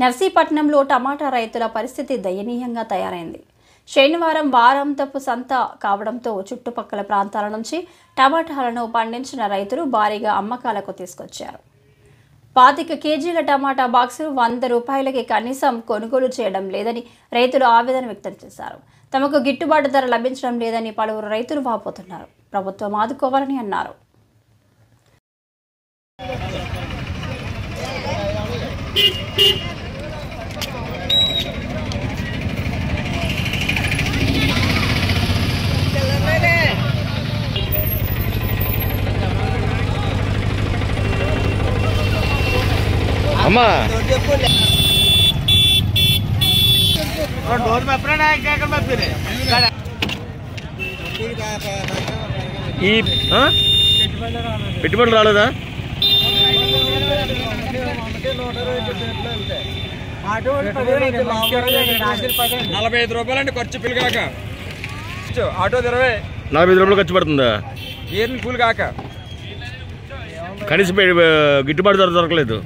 నర్సీపట్నంలో టమాటా రైతుల పరిస్థితి దయనీయంగా తయారైంది. శనివారం వారాంతపు సంత కావడంతో చుట్టుపక్కల ప్రాంతాల నుంచి టమాటాలను పండించిన రైతులు భారీగా అమ్మకాలకు తీసుకొచ్చారు. 25 కేజీల టమాటా బాక్సులు 100 రూపాయలకి కనీసం కొనుగోలు చేయడం లేదని రైతులు ఆవేదన వ్యక్తం చేశారు. తమకు గిట్టుబాటు ధర లభించడం లేదని పలువురు రైతులు వాపోతున్నారు. ప్రభుత్వం ఆదుకోవాలని అన్నారు. అమ్మా ఈ పెట్టుబడులు రాలేదా? 45 రూపాయలండి ఖర్చు పిల్లి కాక. ఆటో 45 రూపాయలు ఖర్చు పడుతుందా? ఏర్ని కూలి కాక కనీసం గిట్టుబాటు ధర దొరకలేదు.